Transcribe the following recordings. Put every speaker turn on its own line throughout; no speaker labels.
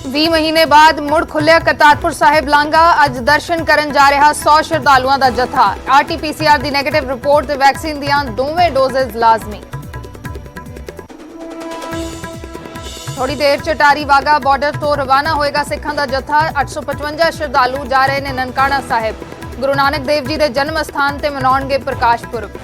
20 महीने बाद मुड़ खुलिया करतारपुर साहिब लांघा। अज दर्शन करन जा रहा 100 श्रद्धालुओं का जत्था। RT-PCR की नैगेटिव रिपोर्ट ते वैक्सीन दियां दोवें डोजेज लाजमी। थोड़ी देर च टारी वाघा बॉर्डर तो रवाना होएगा सिखां दा जत्था। 855 श्रद्धालु जा रहे ने ननकाना साहिब। गुरु नानक देव जी के जन्म स्थान ते मनाउणगे प्रकाश पुरब।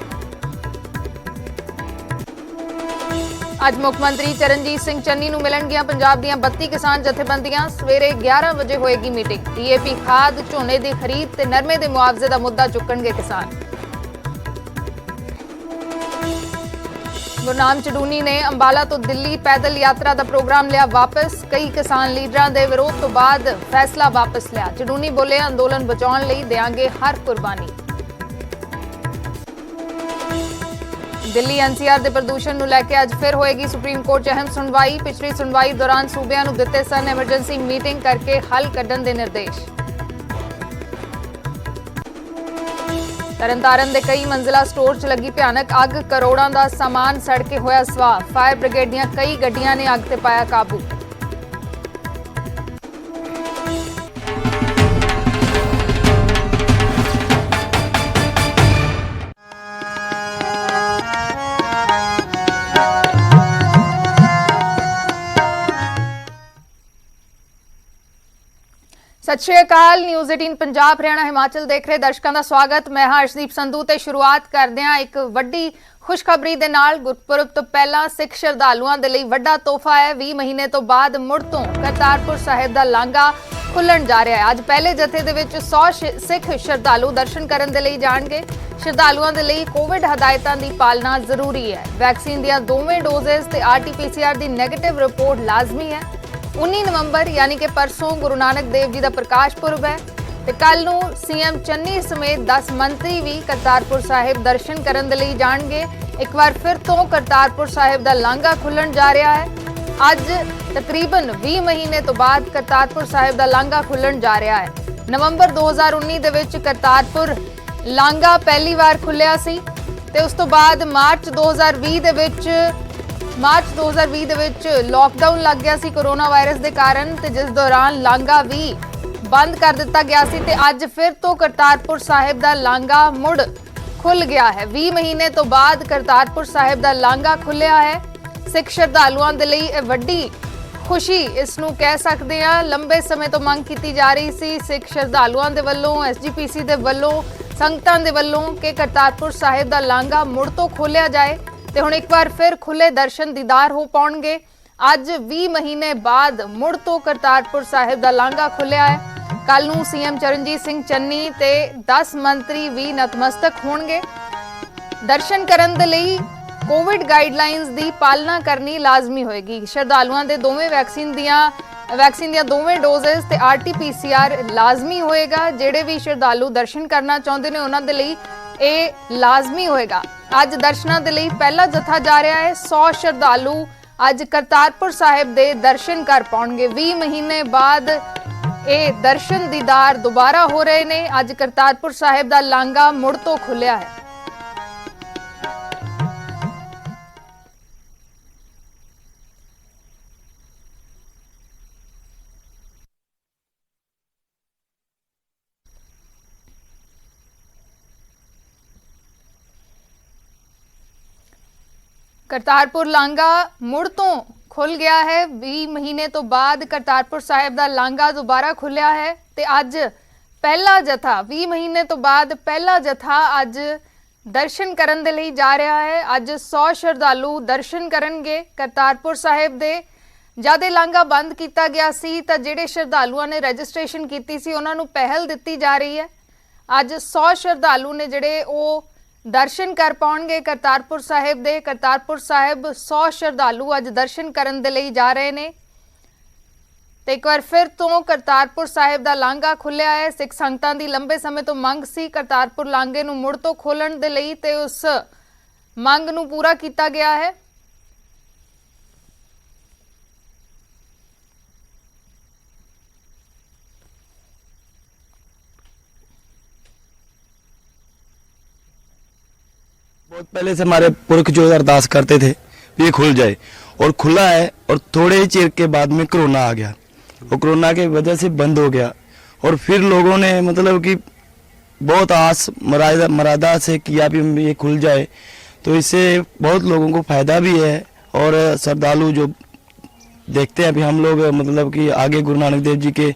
अज मुख्यमंत्री चरणजीत सिंह चन्नी नूं मिलणगियां पंजाब दीयां 32 किसान जथेबंदियां। सवेरे 11 बजे होएगी मीटिंग। DAP खाद, झोने की खरीद ते नरमे के मुआवजे का मुद्दा चुकणगे किसान। गुरनाम चडूनी ने अंबाला तो दिल्ली पैदल यात्रा का प्रोग्राम लिया वापस। कई किसान लीडरां दे विरोध तो बाद फैसला वापस लिया। चडूनी बोले, अंदोलन बचाउण लई देंगे हर कुर्बानी। दिल्ली NCR के प्रदूषण को लैके अज फिर होएगी सुप्रीम कोर्ट च अहम सुनवाई। पिछली सुनवाई दौरान सूबियां नूं दिते सन एमरजेंसी मीटिंग करके हल कड्ढण दे निर्देश। तरनतारन के कई मंजिला स्टोर च लगी भयानक अग। करोड़ों का सामान सड़ के होया स्वाह। फायर ब्रिगेड दीयां कई गड्डियां ने अग ते पाया काबू। सत श्री अकाल। न्यूज़ 18 पंजाब हरियाणा हिमाचल देख रहे दर्शकों का स्वागत। मैं हाँ अर्शदीप संधू ते शुरुआत करदे हां एक वड्डी खुशखबरी दे नाल। गुरपुरब तो पहला सिख श्रद्धालुओं दे लई वड्डा तोहफा है। 20 महीने तो बाद मुड़ तो करतारपुर साहिब दा लांघा खुलण जा रहा है। अज पहले जथे दे विच 100 सिख श्रद्धालु दर्शन करन दे लई जाणगे। श्रद्धालुओं दे लई कोविड हदायतां दी पालना जरूरी है। वैक्सीन दियां दोवें डोजेज ते RT-PCR दी नैगेटिव रिपोर्ट लाजमी है। 19 नवंबर यानी कि परसों गुरु नानक देव जी का प्रकाश पुरब है ते कल नूं CM चन्नी समेत 10 मंत्री भी करतारपुर साहिब दर्शन करन दे लई जाणगे। एक बार फिर तो करतारपुर साहिब दा लांघा खुलण जा रहा है। अज तकरीबन 20 महीने तो बाद करतारपुर साहिब दा लांघा खुलण जा रहा है। नवंबर 2019 दे विच करतारपुर लांघा पहली बार खुलिया सी ते उस तो बाद मार्च 2020 दे विच लॉकडाउन लग गया सी कोरोना वायरस के कारण ते जिस दौरान लांघा भी बंद कर दिता गया सी ते अज फिर तो करतारपुर साहिब दा लांघा मुड़ खुल गया है। 20 महीने तो बाद करतारपुर साहिब दा लांघा खुलिया है। सिख श्रद्धालुओं दे लई इह वड्डी खुशी इसनूं कह सकते हैं। लंबे समय तो मंग की जा रही सी सिख श्रद्धालुओं दे वल्लों, SGPC दे वल्लों, संगतां दे वल्लों कि करतारपुर साहिब दा लांघा मुड़ तो खोलिया जाए ते हुण एक बार फिर खुले दर्शन दीदार हो पाउणगे। अज 20 महीने बाद मुड़ तो करतारपुर साहिब दा लांघा खुलिया है। कल नूं CM चरणजीत सिंह चन्नी ते 10 मंत्री भी नतमस्तक होणगे। दर्शन करन दे लई कोविड गाइडलाइनस दी पालना करनी लाजमी होएगी। श्रद्धालुओं दे दोवें वैक्सीन दियां दोवें डोजेस ते RT-PCR लाजमी होएगा। जेड़े भी श्रद्धालु दर्शन करना चाहुंदे ने उन्हां दे लई ਇਹ लाजमी होएगा। अज दर्शनां दे लई पहला जत्था जा रहा है। 100 श्रद्धालु अज करतारपुर साहिब दे दर्शन कर पाउणगे। 20 महीने बाद ये दर्शन दीदार दोबारा हो रहे ने। अज करतारपुर साहिब दा लांघा मुड़ तो खुलिया है। करतारपुर लांघा मुड़ तो खुल गया है। 20 महीने तो बाद करतारपुर साहिब दा लांघा दोबारा खुलिया है ते अज पहला जत्था 20 महीने तो बाद पहला जत्था अज दर्शन करन दे लई जा रहा है। अज 100 श्रद्धालु दर्शन करनगे करतारपुर साहिब दे। जद लांघा बंद किया गया सी तां जिहड़े श्रद्धालुआं ने रजिस्ट्रेशन कीती सी उन्हां नूं पहल दित्ती जा रही है। अज 100 श्रद्धालु ने जिहड़े ओह दर्शन कर पाउणगे करतारपुर साहिब दे। करतारपुर साहिब 100 श्रद्धालु अज दर्शन करन दे लई जा रहे ने ते एक बार फिर तो करतारपुर साहिब दा लांघा खुलिया है। सिख संगतां दी लंबे समय तो मंग सी करतारपुर लांघे नूं मुड़ तो खोलण दे लई ते उस मंग नूं पूरा कीता गया है।
बहुत पहले से हमारे पुरख जो अरदास करते थे ये खुल जाए और खुला है। और थोड़े ही चिर के बाद में कोरोना आ गया। वो कोरोना की वजह से बंद हो गया। और फिर लोगों ने मतलब कि बहुत आस मरादा से किया भी ये खुल जाए, तो इससे बहुत लोगों को फ़ायदा भी है। और श्रद्धालु जो देखते हैं अभी हम लोग मतलब कि आगे गुरु नानक देव जी के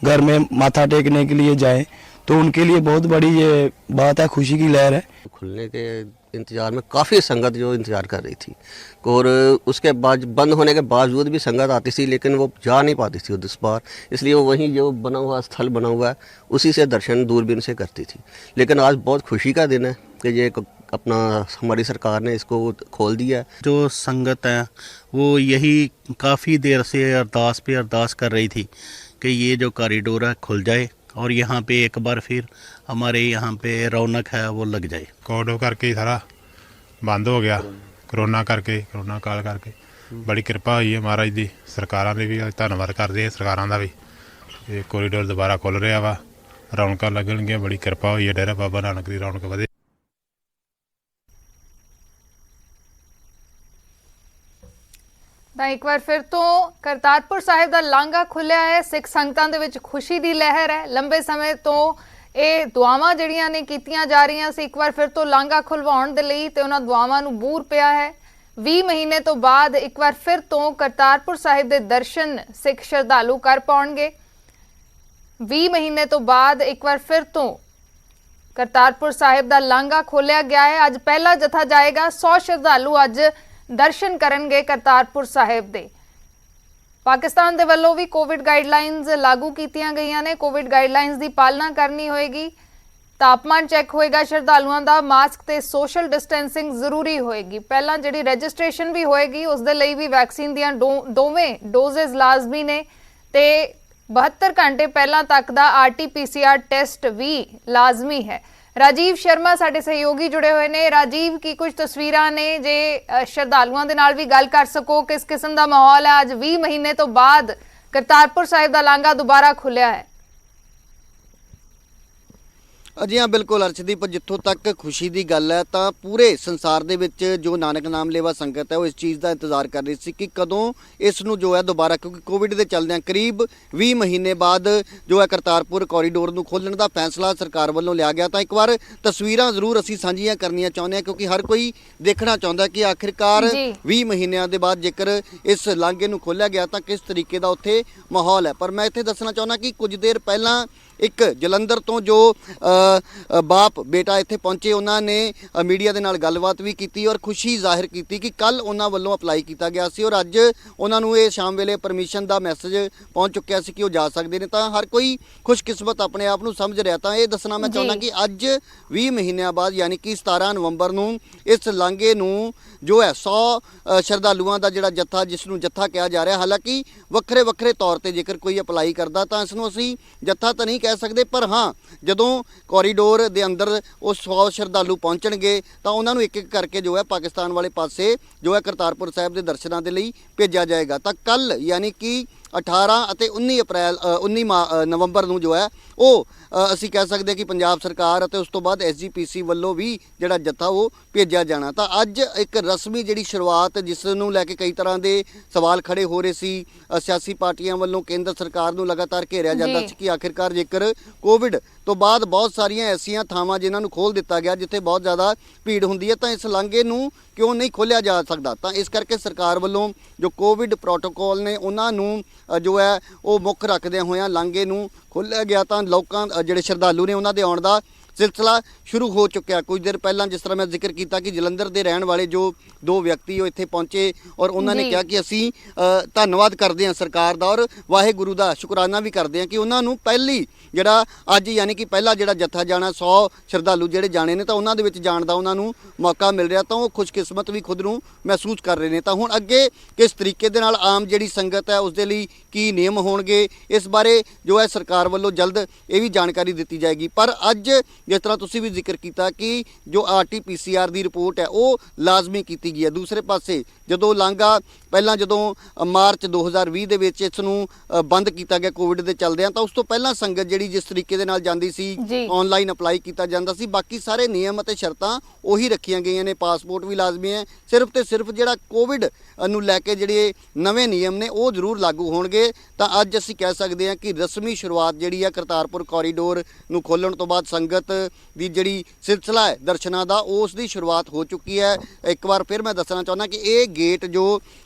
घर में माथा टेकने के लिए जाएं, तो उनके लिए बहुत बड़ी ये बात है, खुशी की लहर है।
खुलने के इंतज़ार में काफ़ी संगत जो इंतज़ार कर रही थी, और उसके बाद बंद होने के बावजूद भी संगत आती थी, लेकिन वो जा नहीं पाती थी उस बार, इसलिए वो वहीं जो बना हुआ स्थल बना हुआ है उसी से दर्शन दूरबीन से करती थी। लेकिन आज बहुत खुशी का दिन है कि ये अपना हमारी सरकार ने इसको खोल दिया है।
जो संगत है वो यही काफ़ी देर से अरदास कर रही थी कि ये जो कॉरिडोर है खुल जाए और यहाँ पे एक बार फिर हमारे यहाँ पे रौनक है वो लग जाए।
कोविड करके ही सारा बंद हो गया, कोरोना काल करके बड़ी किरपा हुई है महाराज दी। सरकारां दे भी धन्नवाद करते हैं, सरकारां दा भी ये कोरीडोर दोबारा खुल रहा वा, रौनक लगणगियां, बड़ी किरपा हुई है। डेरा बाबा नानक दी रौनक वधे।
ਤਾਂ ਇੱਕ ਵਾਰ ਫਿਰ ਤੋਂ ਕਰਤਾਰਪੁਰ ਸਾਹਿਬ ਦਾ ਲਾਂਘਾ ਖੁੱਲਿਆ ਹੈ। ਸਿੱਖ ਸੰਗਤਾਂ ਦੇ ਵਿੱਚ ਖੁਸ਼ੀ ਦੀ ਲਹਿਰ ਹੈ। ਲੰਬੇ ਸਮੇਂ ਤੋਂ ਇਹ ਦੁਆਵਾਂ ਜਿਹੜੀਆਂ ਨੇ ਕੀਤੀਆਂ ਜਾ ਰਹੀਆਂ ਸੀ, ਇੱਕ ਵਾਰ ਫਿਰ ਤੋਂ ਲਾਂਘਾ ਖੁਲਵਾਉਣ ਦੇ ਲਈ, ਤੇ ਉਹਨਾਂ ਦੁਆਵਾਂ ਨੂੰ ਬੂਰ ਪਿਆ ਹੈ। 20 ਮਹੀਨੇ ਤੋਂ ਬਾਅਦ ਇੱਕ ਵਾਰ ਫਿਰ ਤੋਂ ਕਰਤਾਰਪੁਰ ਸਾਹਿਬ ਦੇ ਦਰਸ਼ਨ ਸਿੱਖ ਸ਼ਰਧਾਲੂ ਕਰ ਪਾਉਣਗੇ। 20 ਮਹੀਨੇ ਤੋਂ ਬਾਅਦ ਇੱਕ ਵਾਰ ਫਿਰ ਤੋਂ ਕਰਤਾਰਪੁਰ ਸਾਹਿਬ ਦਾ ਲਾਂਘਾ ਖੋਲਿਆ ਗਿਆ ਹੈ। ਅੱਜ ਪਹਿਲਾ ਜਥਾ ਜਾਏਗਾ। 100 ਸ਼ਰਧਾਲੂ ਅੱਜ ਦਰਸ਼ਨ ਕਰਨਗੇ ਕਰਤਾਰਪੁਰ ਸਾਹਿਬ ਦੇ। ਪਾਕਿਸਤਾਨ ਦੇ ਵੱਲੋਂ ਵੀ ਕੋਵਿਡ ਗਾਈਡਲਾਈਨਸ ਲਾਗੂ ਕੀਤੀਆਂ ਗਈਆਂ ਨੇ। ਕੋਵਿਡ ਗਾਈਡਲਾਈਨਸ ਦੀ ਪਾਲਣਾ ਕਰਨੀ ਹੋਏਗੀ। ਤਾਪਮਾਨ ਚੈੱਕ ਹੋਏਗਾ ਸ਼ਰਧਾਲੂਆਂ ਦਾ, ਮਾਸਕ ਤੇ ਸੋਸ਼ਲ ਡਿਸਟੈਂਸਿੰਗ ਜ਼ਰੂਰੀ ਹੋਏਗੀ। ਪਹਿਲਾਂ ਜਿਹੜੀ ਰਜਿਸਟ੍ਰੇਸ਼ਨ ਵੀ ਹੋਏਗੀ ਉਸ ਦੇ ਲਈ ਵੀ ਵੈਕਸੀਨ ਦੀਆਂ ਦੋਵੇਂ ਡੋਜ਼ਸ ਲਾਜ਼ਮੀ ਨੇ, ਤੇ 72 ਘੰਟੇ ਪਹਿਲਾਂ ਤੱਕ ਦਾ RT-PCR ਟੈਸਟ ਵੀ ਲਾਜ਼ਮੀ ਹੈ। ਰਾਜੀਵ ਸ਼ਰਮਾ ਸਾਡੇ ਸਹਿਯੋਗੀ ਜੁੜੇ ਹੋਏ ਨੇ। ਰਾਜੀਵ, ਕੀ ਕੁਝ ਤਸਵੀਰਾਂ ਨੇ ਜੇ ਸ਼ਰਧਾਲੂਆਂ ਦੇ ਨਾਲ ਵੀ ਗੱਲ ਕਰ ਸਕੋ, ਕਿਸ ਕਿਸਮ ਦਾ ਮਾਹੌਲ ਹੈ? ਅੱਜ 20 ਮਹੀਨੇ ਤੋਂ ਬਾਅਦ ਕਰਤਾਰਪੁਰ ਸਾਹਿਬ ਦਾ ਲਾਂਘਾ ਦੁਬਾਰਾ ਖੁੱਲਿਆ ਹੈ।
जी हाँ बिल्कुल अर्शदीप, जितों तक खुशी की गल है तो पूरे संसार दे विच जो नानक नाम लेवा संगत है वो इस चीज़ का इंतजार कर रही सी कि कदों इसनूं जो है दोबारा, क्योंकि कोविड के चलदे करीब 20 महीने बाद जो है करतारपुर कॉरीडोर नूं खोलण का फैसला सरकार वालों लिया गया। तो एक बार तस्वीरां जरूर असीं सांझियां करनियां चाहुंदे हां, क्योंकि हर कोई देखना चाहुंदा कि आखिरकार 20 महीनों के बाद जेकर इस लांघे नूं खोलिया गया तो किस तरीके का उत्थे माहौल है। पर मैं इत्थे दसना चाहुंदा कि कुछ देर पहलां एक जलंधर तो जो बाप बेटा इत्थे पहुंचे, उन्होंने मीडिया के नाल गलबात भी की और खुशी जाहिर की कि कल उन्होंने वालों अपलाई किया गया सी और अज उन्होंने ये शाम वेले परमिशन का मैसेज पहुंच चुकिया सी कि वो जा सकते हैं। तो हर कोई खुशकिस्मत अपने आप को समझ रहा। तो ये दसना मैं चाहना कि अज 20 महीनों बाद यानी कि 17 नवंबर नूं इस लांघे नूं जो है 100 श्रद्धालुओं का जिहड़ा जत्था, जिसनूं जत्था कहा जा रहा, हालांकि वक्रे वक्रे तौर पर जेकर कोई अपलाई करता तो इसनूं असीं जत्था तो नहीं कह सकते, पर हाँ जदों कॉरीडोर दे अंदर वो 100 श्रद्धालु पहुँचणगे तो उन्होंने एक एक करके जो है पाकिस्तान वाले पासे जो है करतारपुर साहब के दर्शनों के लिए भेजा जाएगा। तो कल यानी कि 18 ਅਤੇ 19 ਨਵੰਬਰ ਨੂੰ ਜੋ ਹੈ ਉਹ ਅਸੀਂ ਕਹਿ ਸਕਦੇ ਕਿ ਪੰਜਾਬ ਸਰਕਾਰ ਅਤੇ ਉਸ ਤੋਂ ਬਾਅਦ SGPC ਵੱਲੋਂ ਵੀ ਜਿਹੜਾ ਜੱਥਾ ਉਹ ਭੇਜਿਆ ਜਾਣਾ। ਤਾਂ ਅੱਜ ਇੱਕ ਰਸਮੀ ਜਿਹੜੀ ਸ਼ੁਰੂਆਤ, ਜਿਸ ਨੂੰ ਲੈ ਕੇ ਕਈ ਤਰ੍ਹਾਂ ਦੇ ਸਵਾਲ ਖੜੇ ਹੋ ਰਹੇ ਸੀ, ਸਿਆਸੀ ਪਾਰਟੀਆਂ ਵੱਲੋਂ ਕੇਂਦਰ ਸਰਕਾਰ ਨੂੰ ਲਗਾਤਾਰ ਘੇਰਿਆ ਜਾਂਦਾ ਸੀ ਕਿ ਆਖਿਰਕਾਰ ਜੇਕਰ ਕੋਵਿਡ ਤੋਂ ਬਾਅਦ ਬਹੁਤ ਸਾਰੀਆਂ ਐਸੀਆਂ ਥਾਵਾਂ ਜਿਨ੍ਹਾਂ ਨੂੰ ਖੋਲ੍ਹ ਦਿੱਤਾ ਗਿਆ ਜਿੱਥੇ ਬਹੁਤ ਜ਼ਿਆਦਾ ਭੀੜ ਹੁੰਦੀ ਹੈ, ਤਾਂ ਇਸ ਲਾਂਘੇ ਨੂੰ ਕਿਉਂ ਨਹੀਂ ਖੋਲ੍ਹਿਆ ਜਾ ਸਕਦਾ। ਤਾਂ ਇਸ ਕਰਕੇ ਸਰਕਾਰ ਵੱਲੋਂ ਜੋ ਕੋਵਿਡ ਪ੍ਰੋਟੋਕੋਲ ਨੇ ਉਹਨਾਂ ਨੂੰ ਜੋ ਹੈ ਉਹ ਮੁੱਖ ਰੱਖਦਿਆਂ ਹੋਇਆਂ ਲਾਂਘੇ ਨੂੰ ਖੋਲ੍ਹਿਆ ਗਿਆ। ਤਾਂ ਲੋਕਾਂ ਜਿਹੜੇ ਸ਼ਰਧਾਲੂ ਨੇ ਉਹਨਾਂ ਦੇ ਆਉਣ ਦਾ सिलसिला शुरू हो चुका। कुछ देर पहला जिस तरह मैं जिक्र किया कि जलंधर के रहने वाले जो 2 व्यक्ति वो इत्थे पहुँचे और उन्होंने कहा कि असी धन्नवाद करते हैं सरकार का और वाहेगुरु का शुकराना भी करते हैं कि उन्होंने पहली जिहड़ा अज यानी कि पहला जिहड़ा जत्था जाना 100 श्रद्धालु जिहड़े जाने ने तो उन्होंने विच जाण दा उन्होंने मौका मिल रहा। तो वो खुशकिस्मत भी खुद नूं महसूस कर रहे हैं। तो हुण अगे किस तरीके दे नाल आम जिहड़ी संगत है उसदे लई की नियम होणगे, इस बारे जो है सरकार वालों जल्द ये भी जानकारी दी जाएगी। पर अज जिस तरह तुसी भी जिक्र किया कि जो RT-PCR की रिपोर्ट है वो लाजमी की गई है। दूसरे पासे ਜਦੋਂ ਲਾਂਘਾ ਪਹਿਲਾਂ ਜਦੋਂ ਮਾਰਚ 2020 ਦੇ ਵਿੱਚ ਇਸ ਨੂੰ ਬੰਦ ਕੀਤਾ ਗਿਆ ਕੋਵਿਡ ਦੇ ਚੱਲਦਿਆਂ, ਤਾਂ ਉਸ ਤੋਂ ਪਹਿਲਾਂ ਸੰਗਤ ਜਿਹੜੀ ਜਿਸ ਤਰੀਕੇ ਦੇ ਨਾਲ ਜਾਂਦੀ ਸੀ, ਆਨਲਾਈਨ ਅਪਲਾਈ ਕੀਤਾ ਜਾਂਦਾ ਸੀ, ਬਾਕੀ ਸਾਰੇ ਨਿਯਮ ਅਤੇ ਸ਼ਰਤਾਂ ਉਹੀ ਰੱਖੀਆਂ ਗਈਆਂ ਨੇ। ਪਾਸਪੋਰਟ ਵੀ ਲਾਜ਼ਮੀ ਹੈ, ਸਿਰਫ ਤੇ ਸਿਰਫ ਜਿਹੜਾ ਕੋਵਿਡ ਨੂੰ ਲੈ ਕੇ ਜਿਹੜੇ ਨਵੇਂ ਨਿਯਮ ਨੇ ਉਹ ਜ਼ਰੂਰ ਲਾਗੂ ਹੋਣਗੇ। ਤਾਂ ਅੱਜ ਅਸੀਂ ਕਹਿ ਸਕਦੇ ਹਾਂ ਕਿ ਰਸਮੀ ਸ਼ੁਰੂਆਤ ਜਿਹੜੀ ਹੈ ਕਰਤਾਰਪੁਰ ਕੋਰੀਡੋਰ ਨੂੰ ਖੋਲ੍ਹਣ ਤੋਂ ਬਾਅਦ ਸੰਗਤ ਦੀ ਜਿਹੜੀ ਸਿਲਸਿਲਾ ਹੈ ਦਰਸ਼ਨਾਂ ਦਾ, ਉਸ ਦੀ ਸ਼ੁਰੂਆਤ ਹੋ ਚੁੱਕੀ ਹੈ। ਇੱਕ ਵਾਰ ਫਿਰ ਮੈਂ ਦੱਸਣਾ ਚਾਹੁੰਦਾ ਕਿ ਇਹ ਗੇਟ ਜੋ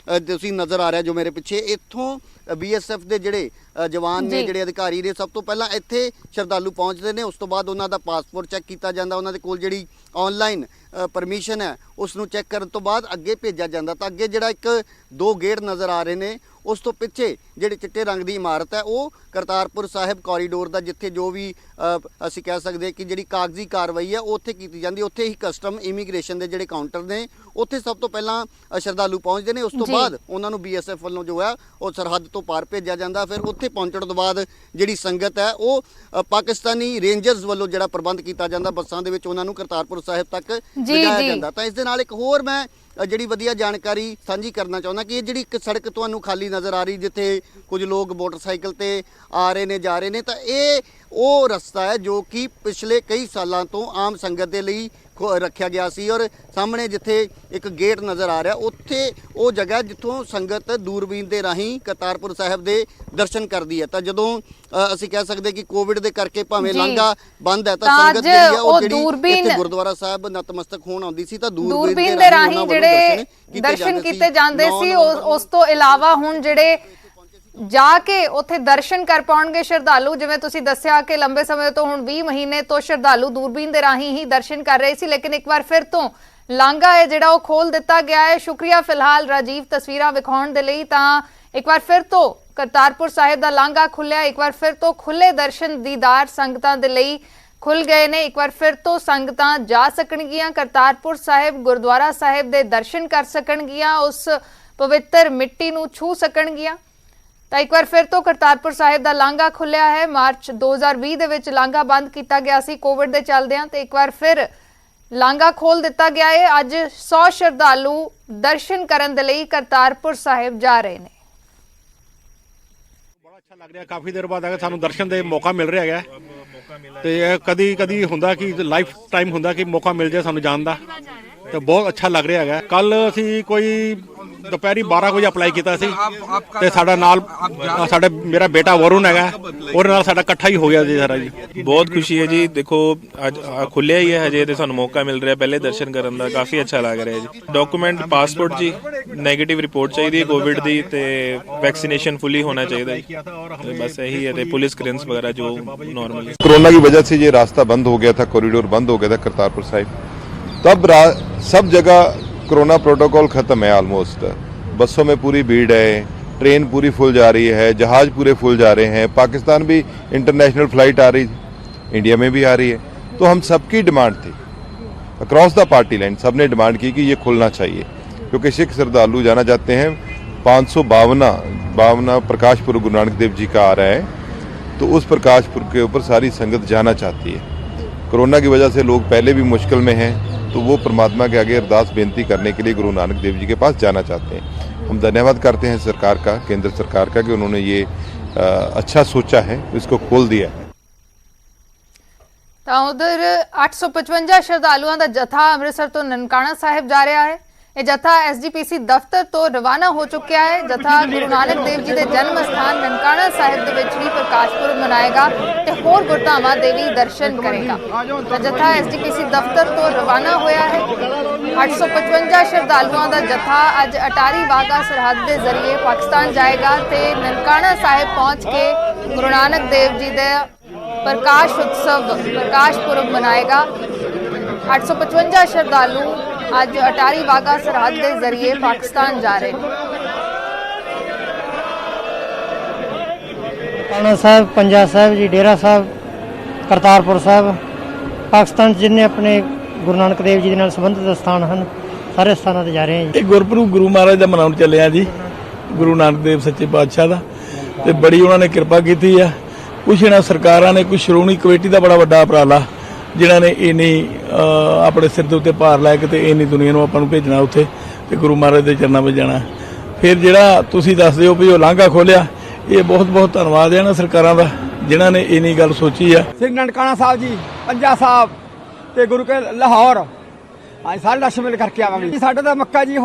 ਤੁਸੀਂ ਨਜ਼ਰ ਆ ਰਿਹਾ ਜੋ ਮੇਰੇ ਪਿੱਛੇ, ਇੱਥੋਂ BSF ਦੇ ਜਿਹੜੇ ਜਵਾਨ ਨੇ, ਜਿਹੜੇ ਅਧਿਕਾਰੀ ਨੇ, ਸਭ ਤੋਂ ਪਹਿਲਾਂ ਇੱਥੇ ਸ਼ਰਧਾਲੂ ਪਹੁੰਚਦੇ ਨੇ। ਉਸ ਤੋਂ ਬਾਅਦ ਉਹਨਾਂ ਦਾ ਪਾਸਪੋਰਟ ਚੈੱਕ ਕੀਤਾ ਜਾਂਦਾ, ਉਹਨਾਂ ਦੇ ਕੋਲ ਜਿਹੜੀ ਆਨਲਾਈਨ ਪਰਮਿਸ਼ਨ ਹੈ ਉਸ ਨੂੰ ਚੈੱਕ ਕਰਨ ਤੋਂ ਬਾਅਦ ਅੱਗੇ ਭੇਜਿਆ ਜਾਂਦਾ। ਤਾਂ ਅੱਗੇ ਜਿਹੜਾ 1-2 ਗੇਟ ਨਜ਼ਰ ਆ ਰਹੇ ਨੇ, ਉਸ ਤੋਂ ਪਿੱਛੇ ਜਿਹੜੇ ਚਿੱਟੇ ਰੰਗ ਦੀ ਇਮਾਰਤ ਹੈ ਉਹ ਕਰਤਾਰਪੁਰ ਸਾਹਿਬ ਕੋਰੀਡੋਰ ਦਾ, ਜਿੱਥੇ ਜੋ ਵੀ ਅਸੀਂ ਕਹਿ ਸਕਦੇ ਕਿ ਜਿਹੜੀ ਕਾਗਜ਼ੀ ਕਾਰਵਾਈ ਹੈ ਉਹ ਉੱਥੇ ਕੀਤੀ ਜਾਂਦੀ। ਉੱਥੇ ਹੀ ਕਸਟਮ ਇਮੀਗ੍ਰੇਸ਼ਨ ਦੇ ਜਿਹੜੇ ਕਾਊਂਟਰ ਨੇ, ਉੱਥੇ ਸਭ ਤੋਂ ਪਹਿਲਾਂ ਸ਼ਰਧਾਲੂ ਪਹੁੰਚਦੇ ਨੇ। ਉਸ ਤੋਂ ਬਾਅਦ ਉਹਨਾਂ ਨੂੰ BSF ਵੱਲੋਂ ਜੋ ਹੈ ਉਹ ਸਰਹੱਦ ਤੋਂ ਪਾਰ ਭੇਜਿਆ ਜਾਂਦਾ। ਫਿਰ ਉੱਥੇ ਪਹੁੰਚਣ ਤੋਂ ਬਾਅਦ ਜਿਹੜੀ ਸੰਗਤ ਹੈ ਉਹ ਪਾਕਿਸਤਾਨੀ ਰੇਂਜਰਸ ਵੱਲੋਂ ਜਿਹੜਾ ਪ੍ਰਬੰਧ ਕੀਤਾ ਜਾਂਦਾ, ਬੱਸਾਂ ਦੇ ਵਿੱਚ ਉਹਨਾਂ ਨੂੰ ਕਰਤਾਰਪੁਰ ਸਾਹਿਬ ਤੱਕ ਲਿਜਾਇਆ ਜਾਂਦਾ। ਤਾਂ ਇਸ ਦੇ ਨਾਲ ਇੱਕ ਹੋਰ ਮੈਂ ਜਿਹੜੀ ਵਧੀਆ ਜਾਣਕਾਰੀ ਸਾਂਝੀ ਕਰਨਾ ਚਾਹੁੰਦਾ ਕਿ ਇਹ ਜਿਹੜੀ ਇੱਕ ਸੜਕ ਤੁਹਾਨੂੰ ਖਾਲੀ ਨਜ਼ਰ ਆ ਰਹੀ, ਜਿੱਥੇ ਕੁਝ ਲੋਕ ਮੋਟਰਸਾਈਕਲ ਤੇ ਆ ਰਹੇ ਨੇ, ਜਾ ਰਹੇ ਨੇ, ਤਾਂ ਇਹ ਉਹ ਰਸਤਾ ਹੈ ਜੋ ਕਿ ਪਿਛਲੇ ਕਈ ਸਾਲਾਂ ਤੋਂ ਆਮ ਸੰਗਤ ਦੇ ਲਈ ਰੱਖਿਆ ਗਿਆ ਸੀ। ਔਰ ਸਾਹਮਣੇ ਜਿੱਥੇ ਇੱਕ ਗੇਟ ਨਜ਼ਰ ਆ ਰਿਹਾ, ਉੱਥੇ ਉਹ ਜਗ੍ਹਾ ਜਿੱਥੋਂ ਸੰਗਤ ਦੂਰਬੀਨ ਦੇ ਰਾਹੀਂ ਕਰਤਾਰਪੁਰ ਸਾਹਿਬ ਦੇ ਦਰਸ਼ਨ ਕਰਦੀ ਹੈ। ਤਾਂ ਜਦੋਂ ਅਸੀਂ ਕਹਿ ਸਕਦੇ ਕਿ ਕੋਵਿਡ ਦੇ ਕਰਕੇ ਭਾਵੇਂ ਲਾਂਘਾ ਬੰਦ ਹੈ, ਤਾਂ ਸੰਗਤ ਜਿਹੜੀ ਹੈ ਉਹ ਜਿਹੜੀ ਇੱਥੇ ਗੁਰਦੁਆਰਾ ਸਾਹਿਬ ਨਤਮਸਤਕ ਹੋਣ ਆਉਂਦੀ ਸੀ, ਤਾਂ ਦੂਰਬੀਨ ਦੇ ਰਾਹੀਂ ਜਿਹੜੇ ਦਰਸ਼ਨ ਕੀਤੇ ਜਾਂਦੇ ਸੀ।
ਉਸ ਤੋਂ ਇਲਾਵਾ ਹੁਣ ਜਿਹੜੇ ਜਾ ਕੇ ਉੱਥੇ ਦਰਸ਼ਨ ਕਰ ਪਾਉਣਗੇ ਸ਼ਰਧਾਲੂ, ਜਿਵੇਂ ਤੁਸੀਂ ਦੱਸਿਆ ਕਿ ਲੰਬੇ ਸਮੇਂ ਤੋਂ ਹੁਣ 20 ਮਹੀਨੇ ਤੋਂ ਸ਼ਰਧਾਲੂ ਦੂਰਬੀਨ ਦੇ ਰਾਹੀਂ ਹੀ ਦਰਸ਼ਨ ਕਰ ਰਹੇ ਸੀ, ਲੇਕਿਨ ਇੱਕ ਵਾਰ ਫਿਰ ਤੋਂ ਲਾਂਘਾ ਹੈ ਜਿਹੜਾ ਉਹ ਖੋਲ ਦਿੱਤਾ ਗਿਆ ਹੈ। ਸ਼ੁਕਰੀਆ ਫਿਲਹਾਲ ਰਾਜੀਵ ਤਸਵੀਰਾਂ ਵਿਖਾਉਣ ਦੇ ਲਈ। ਤਾਂ ਇੱਕ ਵਾਰ ਫਿਰ ਤੋਂ ਕਰਤਾਰਪੁਰ ਸਾਹਿਬ ਦਾ ਲਾਂਘਾ ਖੁੱਲਿਆ, ਇੱਕ ਵਾਰ ਫਿਰ ਤੋਂ ਖੁੱਲੇ ਦਰਸ਼ਨ ਦੀਦਾਰ ਸੰਗਤਾਂ ਦੇ ਲਈ ਖੁੱਲ ਗਏ ਨੇ। ਇੱਕ ਵਾਰ ਫਿਰ ਤੋਂ ਸੰਗਤਾਂ ਜਾ ਸਕਣਗੀਆਂ ਕਰਤਾਰਪੁਰ ਸਾਹਿਬ, ਗੁਰਦੁਆਰਾ ਸਾਹਿਬ ਦੇ ਦਰਸ਼ਨ ਕਰ ਸਕਣਗੀਆਂ, ਉਸ ਪਵਿੱਤਰ ਮਿੱਟੀ ਨੂੰ ਛੂ ਸਕਣਗੀਆਂ। ਤਾਂ ਇੱਕ ਵਾਰ ਫਿਰ ਤੋਂ ਕਰਤਾਰਪੁਰ ਸਾਹਿਬ ਦਾ ਲਾਂਘਾ ਖੁੱਲਿਆ ਹੈ। ਮਾਰਚ 2020 ਦੇ ਵਿੱਚ ਲਾਂਘਾ ਬੰਦ ਕੀਤਾ ਗਿਆ ਸੀ ਕੋਵਿਡ ਦੇ ਚੱਲਦਿਆਂ, ਤੇ ਇੱਕ ਵਾਰ ਫਿਰ ਲਾਂਘਾ ਖੋਲ ਦਿੱਤਾ ਗਿਆ ਹੈ। ਅੱਜ 100 ਸ਼ਰਧਾਲੂ ਦਰਸ਼ਨ ਕਰਨ ਦੇ ਲਈ ਕਰਤਾਰਪੁਰ ਸਾਹਿਬ ਜਾ ਰਹੇ ਨੇ।
ਬੜਾ ਅੱਛਾ ਲੱਗ ਰਿਹਾ, ਕਾਫੀ ਦੇਰ ਬਾਅਦ ਅਗਰ ਸਾਨੂੰ ਦਰਸ਼ਨ ਦੇ ਮੌਕਾ ਮਿਲ ਰਿਹਾ ਹੈਗਾ, ਤੇ ਕਦੀ ਹੁੰਦਾ ਕਿ ਲਾਈਫ ਟਾਈਮ ਹੁੰਦਾ ਕਿ ਮੌਕਾ ਮਿਲ ਜਾਏ ਸਾਨੂੰ ਜਾਣ ਦਾ, ਤੇ ਬਹੁਤ ਅੱਛਾ ਲੱਗ ਰਿਹਾ ਹੈਗਾ। ਕੱਲ ਅਸੀਂ ਕੋਈ ਦੁਪਹਿਰੀ 12 ਵਜੇ ਅਪਲਾਈ ਕੀਤਾ ਸੀ, ਤੇ ਸਾਡਾ ਮੇਰਾ ਬੇਟਾ ਵਰੁਣ ਹੈਗਾ, ਉਹਦੇ ਨਾਲ ਸਾਡਾ ਇਕੱਠਾ ਹੀ ਹੋ ਗਿਆ ਜੀ ਸਾਰਾ ਜੀ।
ਬਹੁਤ ਖੁਸ਼ੀ ਹੈ ਜੀ। ਦੇਖੋ ਅੱਜ ਖੁੱਲਿਆ ਹੀ ਹੈ ਹਜੇ, ਤੇ ਸਾਨੂੰ ਮੌਕਾ ਮਿਲ ਰਿਹਾ ਪਹਿਲੇ ਦਰਸ਼ਨ ਕਰਨ ਦਾ, ਕਾਫੀ ਅੱਛਾ ਲੱਗ ਰਿਹਾ ਜੀ। ਡਾਕੂਮੈਂਟ ਪਾਸਪੋਰਟ ਜੀ, ਨੈਗੇਟਿਵ ਰਿਪੋਰਟ ਚਾਹੀਦੀ ਹੈ ਕੋਵਿਡ ਦੀ, ਤੇ ਵੈਕਸੀनेशन फुली होना चाहिए जी। तो बस यही है, पुलिस क्लियरेंस वगैरह जो नॉर्मल।
कोरोना की वजह से ये रास्ता बंद हो गया था, कॉरिडोर बंद हो गया था करतारपुर साहिब, तब सब जगह कोरोना प्रोटोकॉल खत्म है ऑलमोस्ट। बसों में पूरी भीड़ है, ट्रेन पूरी फुल जा रही है, जहाज पूरे फुल जा रहे हैं, पाकिस्तान भी इंटरनेशनल फ्लाइट आ रही थी, इंडिया में भी आ रही है। तो हम सबकी डिमांड थी, अक्रॉस द पार्टी लाइन सबने डिमांड की कि ये खुलना चाहिए, क्योंकि सिख श्रद्धालु जाना चाहते हैं। 552वां प्रकाश पुरब गुरु नानक देव जी का आ रहा है, तो उस प्रकाश पुरब के ऊपर सारी संगत जाना चाहती है। कोरोना की वजह से लोग पहले भी मुश्किल में हैं, तो वो परमात्मा के आगे अरदास बेनती करने के लिए गुरु नानक देव जी के पास जाना चाहते हैं। हम धन्यवाद करते हैं सरकार का, केंद्र सरकार का, कि उन्होंने ये अच्छा सोचा है, इसको खोल दिया।
ਤਾਂ ਉਧਰ 855 ਸ਼ਰਧਾਲੂਆਂ ਦਾ ਜਥਾ ਅੰਮ੍ਰਿਤਸਰ ਤੋਂ ਨਨਕਾਣਾ ਸਾਹਿਬ ਜਾ ਰਿਹਾ ਹੈ। ਇਹ ਜਥਾ SGPC ਦਫ਼ਤਰ ਤੋਂ ਰਵਾਨਾ ਹੋ ਚੁੱਕਿਆ ਹੈ। ਜਥਾ ਗੁਰੂ ਨਾਨਕ ਦੇਵ ਜੀ ਦੇ ਜਨਮ ਸਥਾਨ ਨਨਕਾਣਾ ਸਾਹਿਬ ਦੇ ਵਿੱਚ ਹੀ ਪ੍ਰਕਾਸ਼ ਪੁਰਬ ਮਨਾਏਗਾ ਤੇ ਹੋਰ ਗੁਰਧਾਮਾਂ ਦੇ ਵੀ ਦਰਸ਼ਨ ਕਰੇਗਾ। ਤਾਂ ਜਥਾ SGPC ਦਫ਼ਤਰ ਤੋਂ ਰਵਾਨਾ ਹੋਇਆ ਹੈ। 855 ਸ਼ਰਧਾਲੂਆਂ ਦਾ ਜਥਾ ਅੱਜ ਅਟਾਰੀ ਵਾਹਗਾ ਸਰਹੱਦ ਦੇ ਜ਼ਰੀਏ ਪਾਕਿਸਤਾਨ ਜਾਏਗਾ ਤੇ ਨਨਕਾਣਾ ਸਾਹਿਬ ਪਹੁੰਚ ਕੇ ਗੁਰੂ ਨਾਨਕ ਦੇਵ ਜੀ ਦੇ प्रकाश उत्सव प्रकाश पुरब मनाएगा। 855 श्रद्धालु आज अटारी वाघा सरहद के जरिए पाकिस्तान जा रहे हैं।
ननकाना साहब, पंजा साहब जी, डेरा साहब, करतारपुर साहब, पाकिस्तान जिन्हें अपने गुरु नानक देव जी के संबंधित स्थान हैं, सारे स्थानों पर जा रहे हैं।
ਇਹ ਗੁਰਪੁਰਬ ਗੁਰੂ ਮਹਾਰਾਜ ਦਾ ਮਨਾਉਣ ਚੱਲੇ ਆ ਜੀ, ਗੁਰੂ ਨਾਨਕ ਦੇਵ ਸੱਚੇ ਪਾਤਸ਼ਾਹ ਦਾ, ਤੇ ਬੜੀ ਉਹਨਾਂ ਨੇ ਕਿਰਪਾ ਕੀਤੀ ਆ। ਕੁਛ ਇਹਨਾਂ ਸਰਕਾਰਾਂ ਨੇ, ਕੁਛ ਸ਼੍ਰੋਮਣੀ ਕਮੇਟੀ ਦਾ ਬੜਾ ਵੱਡਾ ਉਪਰਾਲਾ, ਜਿਨ੍ਹਾਂ ਨੇ ਇੰਨੀ ਆਪਣੇ ਸਿਰ ਦੇ ਉੱਤੇ ਭਾਰ ਲੈ ਕੇ ਤੇ ਇੰਨੀ ਦੁਨੀਆ ਨੂੰ ਆਪਾਂ ਨੂੰ ਭੇਜਣਾ ਉੱਥੇ,
ਤੇ ਗੁਰੂ ਮਹਾਰਾਜ ਦੇ ਚਰਨਾਂ ਵਿੱਚ ਜਾਣਾ। ਫਿਰ ਜਿਹੜਾ ਤੁਸੀਂ ਦੱਸਦੇ ਹੋ ਵੀ ਉਹ ਲਾਂਘਾ ਖੋਲਿਆ, ਇਹ ਬਹੁਤ ਬਹੁਤ ਧੰਨਵਾਦ ਹੈ ਇਹਨਾਂ ਸਰਕਾਰਾਂ ਦਾ ਜਿਨ੍ਹਾਂ ਨੇ ਇੰਨੀ ਗੱਲ ਸੋਚੀ ਆ।
ਸ੍ਰੀ ਨਨਕਾਣਾ ਸਾਹਿਬ ਜੀ, ਪੰਜਾ ਸਾਹਿਬ ਤੇ ਗੁਰੂ ਕੇ ਲਾਹੌਰ ਅੱਜ ਸਾਰੇ ਦਰਸ਼ਨ ਮੇਲੇ ਕਰਕੇ ਆਵਾਂਗੇ। ਸਾਡਾ ਤਾਂ ਮੱਕਾ ਜੀ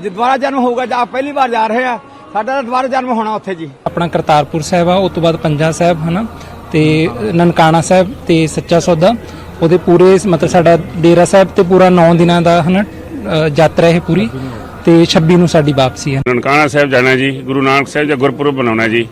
ਜੇ ਦੁਬਾਰਾ ਜਨਮ ਹੋਊਗਾ ਜਾਂ ਪਹਿਲੀ ਵਾਰ ਜਾ ਰਹੇ ਆ, ਸਾਡਾ ਤਾਂ ਦੁਬਾਰਾ ਜਨਮ ਹੋਣਾ ਉੱਥੇ ਜੀ।
ਆਪਣਾ ਕਰਤਾਰਪੁਰ ਸਾਹਿਬ ਆ, ਉਸ ਤੋਂ ਬਾਅਦ ਪੰਜਾ ਸਾਹਿਬ ਹਨਾ ਤੇ ਨਨਕਾਣਾ ਸਾਹਿਬ ਤੇ ਸੱਚਾ ਸੌਦਾ, ਉਹਦੇ ਪੂਰੇ ਮਤਲਬ ਸਾਡਾ ਡੇਰਾ ਸਾਹਿਬ ਤੇ ਪੂਰਾ 9 ਦਿਨਾਂ ਦਾ ਹਨਾ ਯਾਤਰਾ ਇਹ ਪੂਰੀ, ਤੇ 26 ਨੂੰ ਸਾਡੀ ਵਾਪਸੀ ਹੈ।
ਨਨਕਾਣਾ ਸਾਹਿਬ ਜਾਣਾ ਜੀ, ਗੁਰੂ ਨਾਨਕ ਸਾਹਿਬ ਦਾ ਗੁਰਪੁਰਬ ਮਨਾਉਣਾ ਜੀ,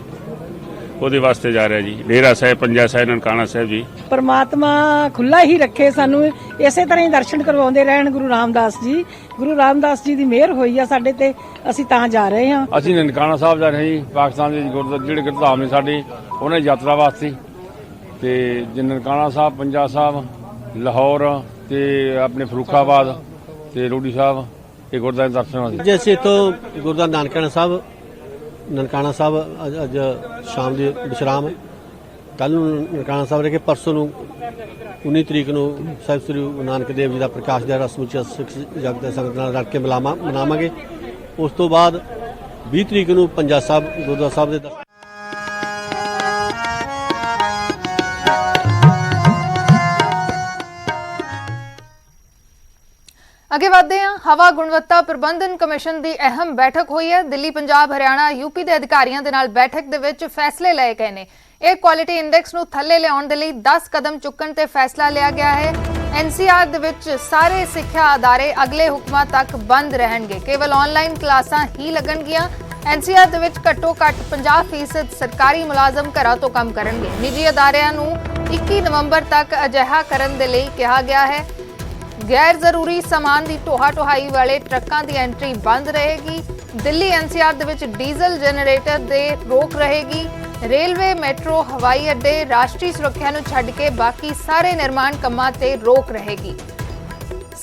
ਉਹਦੇ ਵਾਸਤੇ ਜਾ ਰਿਹਾ ਜੀ। ਡੇਰਾ ਸਾਹਿਬ, ਪੰਜਾ ਸਾਹਿਬ, ਨਨਕਾਣਾ ਸਾਹਿਬ ਜੀ।
ਪਰਮਾਤਮਾ ਖੁੱਲਾ ਹੀ ਰੱਖੇ, ਸਾਨੂੰ ਇਸੇ ਤਰ੍ਹਾਂ ਹੀ ਦਰਸ਼ਨ ਕਰਵਾਉਂਦੇ ਰਹਿਣ ਗੁਰੂ ਰਾਮਦਾਸ ਜੀ। ਗੁਰੂ ਰਾਮਦਾਸ ਜੀ ਦੀ ਮਿਹਰ ਹੋਈ ਆ ਸਾਡੇ ਤੇ, ਅਸੀਂ ਤਾਂ ਜਾ ਰਹੇ ਹਾਂ।
ਅਸੀਂ ਨਨਕਾਣਾ ਸਾਹਿਬ ਜਾ ਰਹੇ ਜੀ, ਪਾਕਿਸਤਾਨ ਦੇ ਗੁਰਦੁਆਰੇ ਜਿਹੜੇ ਗੁਰਧਾਮ ਨੇ ਸਾਡੇ, ਉਹਨਾਂ ਦੀ ਯਾਤਰਾ ਵਾਸਤੇ। ਤੇ ਨਨਕਾਣਾ ਸਾਹਿਬ, ਪੰਜਾ ਸਾਹਿਬ, ਲਾਹੌਰ ਤੇ ਆਪਣੇ ਫਰੂਖਾਬਾਦ ਤੇ ਰੋਡੀ ਸਾਹਿਬ, ਇਹ ਗੁਰਦੁਆਰੇ ਦਰਸ਼ਨ ਵਾਸਤੇ।
ਜੈਸੇ ਤੋਂ ਗੁਰਦੁਆਰਾ ਨਨਕਾਣਾ ਸਾਹਿਬ ਅੱਜ ਸ਼ਾਮ ਦੇ ਵਿਸ਼ਰਾਮ ਹੈ। ਕੱਲ ਨੂੰ ਨਨਕਾਣਾ ਸਾਹਿਬ ਰਹਿ ਕੇ ਪਰਸੋਂ ਨੂੰ 19 ਤਰੀਕ ਨੂੰ ਸਾਹਿਬ ਸ੍ਰੀ ਗੁਰੂ ਨਾਨਕ ਦੇਵ ਜੀ ਦਾ ਪ੍ਰਕਾਸ਼ ਦਿਹਾੜਾ ਸਮੁੱਚੇ ਸਿੱਖ ਜਗਤ ਦੇ ਸੰਗਤ ਨਾਲ ਰਲ ਕੇ ਮਨਾਵਾਂਗੇ। ਉਸ ਤੋਂ ਬਾਅਦ 20 ਤਰੀਕ ਨੂੰ ਪੰਜਾ ਸਾਹਿਬ ਗੁਰਦੁਆਰਾ ਸਾਹਿਬ ਦੇ
ਅੱਗੇ ਵਧਦੇ ਹਾਂ। ਹਵਾ ਗੁਣਵੱਤਾ ਪ੍ਰਬੰਧਨ ਕਮਿਸ਼ਨ ਦੀ ਅਹਿਮ ਬੈਠਕ ਹੋਈ ਹੈ। ਦਿੱਲੀ, ਪੰਜਾਬ, ਹਰਿਆਣਾ, ਯੂਪੀ ਦੇ ਅਧਿਕਾਰੀਆਂ ਦੇ ਨਾਲ ਬੈਠਕ ਦੇ ਵਿੱਚ ਫੈਸਲੇ ਲਏ ਗਏ ਨੇ। 에ਅਰ ਕੁਆਲਿਟੀ ਇੰਡੈਕਸ ਨੂੰ ਥੱਲੇ ਲਿਆਉਣ ਦੇ ਲਈ 10 ਕਦਮ ਚੁੱਕਣ ਤੇ ਫੈਸਲਾ ਲਿਆ ਗਿਆ ਹੈ। NCR ਦੇ ਵਿੱਚ ਸਾਰੇ ਸਿੱਖਿਆ ਅਦਾਰੇ ਅਗਲੇ ਹੁਕਮਾਂ ਤੱਕ ਬੰਦ ਰਹਿਣਗੇ, ਕੇਵਲ ਆਨਲਾਈਨ ਕਲਾਸਾਂ ਹੀ ਲੱਗਣਗੀਆਂ। NCR ਦੇ ਵਿੱਚ ਘੱਟੋ-ਘੱਟ 50% ਸਰਕਾਰੀ ਮੁਲਾਜ਼ਮ ਘਰਾਂ ਤੋਂ ਕੰਮ ਕਰਨਗੇ। ਨਿੱਜੀ ਅਦਾਰਿਆਂ ਨੂੰ 21 ਨਵੰਬਰ ਤੱਕ ਅਜਿਹਾ ਕਰਨ ਦੇ ਲਈ ਕਿਹਾ ਗਿਆ ਹੈ। ਗੈਰ ਜ਼ਰੂਰੀ ਸਮਾਨ ਦੀ ਢੋਆ-ਢੁਆਈ ਵਾਲੇ ਟਰੱਕਾਂ ਦੀ ਐਂਟਰੀ ਬੰਦ ਰਹੇਗੀ। ਦਿੱਲੀ NCR ਦੇ ਵਿੱਚ ਡੀਜ਼ਲ ਜਨਰੇਟਰ ਦੇ ਰੋਕ ਰਹੇਗੀ। ਰੇਲਵੇ, ਮੈਟਰੋ, ਹਵਾਈ ਅੱਡੇ, ਰਾਸ਼ਟਰੀ ਸੁਰੱਖਿਆ ਨੂੰ ਛੱਡ ਕੇ ਬਾਕੀ ਸਾਰੇ ਨਿਰਮਾਣ ਕੰਮਾਂ ਤੇ ਰੋਕ ਰਹੇਗੀ।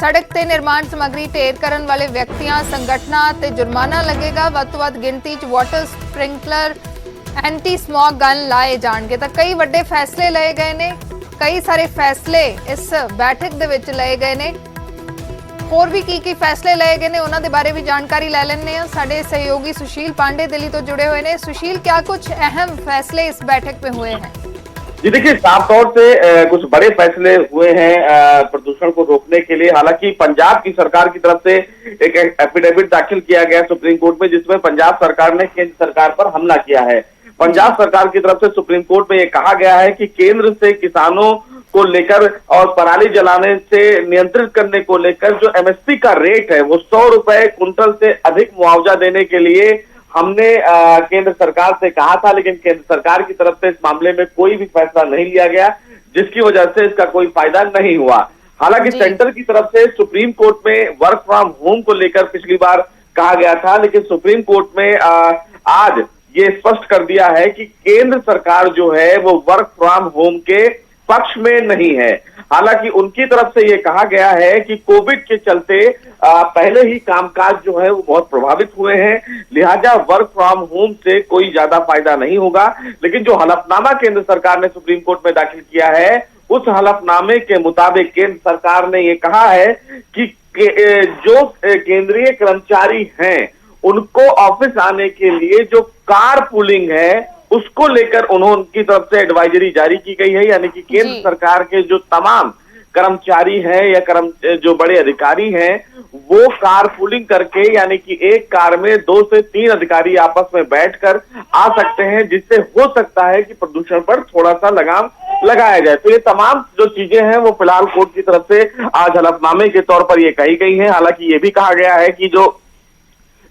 ਸੜਕ ਤੇ ਨਿਰਮਾਣ ਸਮੱਗਰੀ ਢੇਰ ਕਰਨ ਵਾਲੇ ਵਿਅਕਤੀਆਂ, ਸੰਗਠਨਾਂ ਤੇ ਜੁਰਮਾਨਾ ਲੱਗੇਗਾ। ਵੱਧ ਤੋਂ ਵੱਧ ਗਿਣਤੀ 'ਚ water sprinkler, anti smog gun ਲਾਏ ਜਾਣਗੇ। ਤਾਂ ਕਈ ਵੱਡੇ ਫੈਸਲੇ ਲਏ ਗਏ ਨੇ, ਕਈ ਸਾਰੇ ਫੈਸਲੇ ਇਸ ਬੈਠਕ ਦੇ ਵਿੱਚ ਲਏ ਗਏ ਨੇ। ਹੋਰ ਵੀ ਕੀ ਫੈਸਲੇ ਲਏ गए ने उन्होंने बारे भी जानकारी ले लेने हैं। साडे सहयोगी सुशील पांडे दिल्ली तो जुड़े हुए हैं। सुशील, क्या कुछ अहम फैसले इस बैठक में हुए हैं?
जी देखिए, साफ तौर से कुछ बड़े फैसले हुए हैं प्रदूषण को रोकने के लिए। हालांकि पंजाब की सरकार की तरफ से एक एफिडेविट दाखिल किया गया सुप्रीम कोर्ट में, जिसमें पंजाब सरकार ने केंद्र सरकार पर हमला किया है। पंजाब सरकार की तरफ से सुप्रीम कोर्ट में ये कहा गया है कि केंद्र से किसानों को लेकर और पराली जलाने से नियंत्रित करने को लेकर जो एमएसपी का रेट है वो 100 रुपए कुंटल से अधिक मुआवजा देने के लिए हमने केंद्र सरकार से कहा था, लेकिन केंद्र सरकार की तरफ से इस मामले में कोई भी फैसला नहीं लिया गया, जिसकी वजह से इसका कोई फायदा नहीं हुआ। हालांकि सेंटर की तरफ से सुप्रीम कोर्ट में वर्क फ्रॉम होम को लेकर पिछली बार कहा गया था, लेकिन सुप्रीम कोर्ट में आज ये स्पष्ट कर दिया है कि केंद्र सरकार जो है वो वर्क फ्रॉम होम के पक्ष में नहीं है। हालांकि उनकी तरफ से ये कहा गया है कि कोविड के चलते पहले ही कामकाज जो है वो बहुत प्रभावित हुए हैं, लिहाजा वर्क फ्रॉम होम से कोई ज्यादा फायदा नहीं होगा। लेकिन जो हलफनामा केंद्र सरकार ने सुप्रीम कोर्ट में दाखिल किया है, उस हलफनामे के मुताबिक केंद्र सरकार ने ये कहा है कि जो केंद्रीय कर्मचारी हैं उनको ऑफिस आने के लिए जो कार पूलिंग है उसको लेकर उनकी तरफ से एडवाइजरी जारी की गई है। यानी कि केंद्र सरकार के जो तमाम कर्मचारी हैं या जो बड़े अधिकारी हैं वो कार पूलिंग करके, यानी कि एक कार में 2 से 3 अधिकारी आपस में बैठकर आ सकते हैं, जिससे हो सकता है कि प्रदूषण पर थोड़ा सा लगाम लगाया जाए। तो ये तमाम जो चीजें हैं वो फिलहाल कोर्ट की तरफ से आज हलफनामे के तौर पर ये कही गई है। हालांकि ये भी कहा गया है कि जो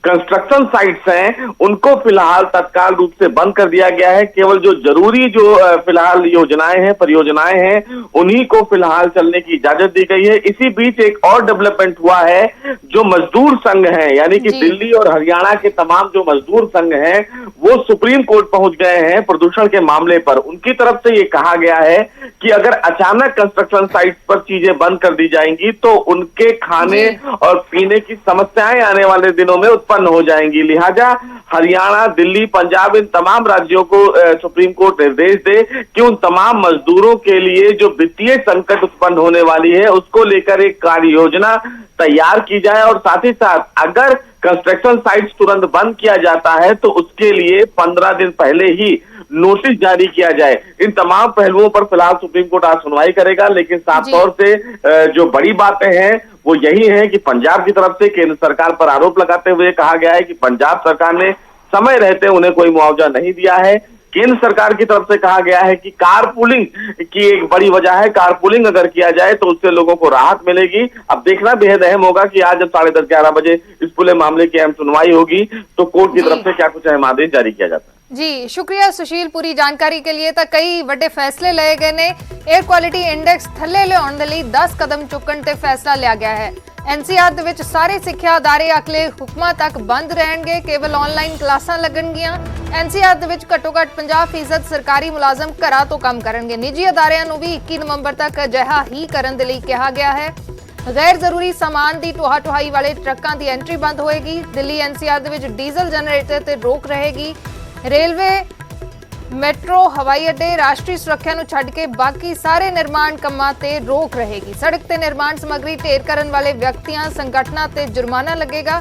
कंस्ट्रक्शन साइट्स हैं उनको फिलहाल तत्काल रूप से बंद कर दिया गया है। केवल जो जरूरी जो फिलहाल योजनाएं हैं, परियोजनाएं हैं, उन्हीं को फिलहाल चलने की इजाजत दी गई है। इसी बीच एक और डेवलपमेंट हुआ है, जो मजदूर संघ हैं यानी कि दिल्ली और हरियाणा के तमाम जो मजदूर संघ हैं वो सुप्रीम कोर्ट पहुंच गए हैं प्रदूषण के मामले पर। उनकी तरफ से ये कहा गया है कि अगर अचानक कंस्ट्रक्शन साइट्स पर चीजें बंद कर दी जाएंगी तो उनके खाने और पीने की समस्याएं आने वाले दिनों में उत्पन्न हो जाएंगी। लिहाजा हरियाणा, दिल्ली, पंजाब इन तमाम राज्यों को सुप्रीम कोर्ट निर्देश दे कि उन तमाम मजदूरों के लिए जो वित्तीय संकट उत्पन्न होने वाली है उसको लेकर एक कार्य योजना तैयार की जाए, और साथ ही साथ अगर कंस्ट्रक्शन साइट्स तुरंत बंद किया जाता है तो उसके लिए 15 दिन पहले ही नोटिस जारी किया जाए। इन तमाम पहलुओं पर फिलहाल सुप्रीम कोर्ट आज सुनवाई करेगा, लेकिन साफ तौर से जो बड़ी बातें हैं वो यही है कि पंजाब की तरफ से केंद्र सरकार पर आरोप लगाते हुए कहा गया है कि पंजाब सरकार ने समय रहते उन्हें कोई मुआवजा नहीं दिया है। केंद्र सरकार की तरफ से कहा गया है कि कारपूलिंग की एक बड़ी वजह है, कारपूलिंग अगर किया जाए तो उससे लोगों को राहत मिलेगी। अब देखना बेहद अहम होगा कि आज जब 10:30-11 बजे इस पूरे मामले की अहम सुनवाई होगी तो कोर्ट की तरफ से क्या कुछ अहम आदेश जारी किया जाता है।
जी शुक्रिया सुशील पूरी जानकारी के लिए। ਤਾਂ ਕਈ ਵੱਡੇ ਫੈਸਲੇ ਲਏ ਗਏ ਨੇ। 에ਅਰ ਕੁਆਲਿਟੀ ਇੰਡੈਕਸ ਥੱਲੇ ਲਿਆਉਣ ਦੇ ਲਈ 10 ਕਦਮ ਚੁੱਕਣ ਤੇ ਫੈਸਲਾ ਲਿਆ ਗਿਆ ਹੈ। ਐਨਸੀਆਰ ਦੇ ਵਿੱਚ ਸਾਰੇ ਸਿੱਖਿਆ ਅਦਾਰੇ ਅਗਲੇ ਹੁਕਮਾਂ ਤੱਕ ਬੰਦ ਰਹਿਣਗੇ, ਕੇਵਲ ਆਨਲਾਈਨ ਕਲਾਸਾਂ ਲੱਗਣਗੀਆਂ। ਐਨਸੀਆਰ ਦੇ ਵਿੱਚ ਘੱਟੋ-ਘੱਟ 50% ਸਰਕਾਰੀ ਮੁਲਾਜ਼ਮ ਘਰਾਂ ਤੋਂ ਕੰਮ ਕਰਨਗੇ। ਨਿੱਜੀ ਅਦਾਰਿਆਂ ਨੂੰ ਵੀ 21 ਨਵੰਬਰ ਤੱਕ ਅਜਿਹਾ ਹੀ ਕਰਨ ਦੇ ਲਈ ਕਿਹਾ ਗਿਆ ਹੈ। ਗੈਰ ਜ਼ਰੂਰੀ ਸਾਮਾਨ ਦੀ ਢੋਆ-ਢੁਆਈ ਵਾਲੇ ਟਰੱਕਾਂ ਦੀ ਐਂਟਰੀ ਬੰਦ ਹੋਏਗੀ। ਦਿੱਲੀ ਐਨਸੀਆਰ ਦੇ ਵਿੱਚ ਡੀਜ਼ਲ ਜਨਰੇਟਰ ਤੇ ਰੋਕ ਰਹੇਗੀ। रेलवे, मैट्रो, हवाई अड्डे, राष्ट्रीय सुरक्षा ਨੂੰ ਛੱਡ ਕੇ ਬਾਕੀ ਸਾਰੇ ਨਿਰਮਾਣ ਕੰਮਾਂ ਤੇ ਰੋਕ ਰਹੇਗੀ। ਸੜਕ ਤੇ ਨਿਰਮਾਣ ਸਮੱਗਰੀ ਢੇਰ ਕਰਨ ਵਾਲੇ ਵਿਅਕਤੀਆਂ, ਸੰਗਠਨਾਂ ਤੇ ਜੁਰਮਾਨਾ ਲੱਗੇਗਾ।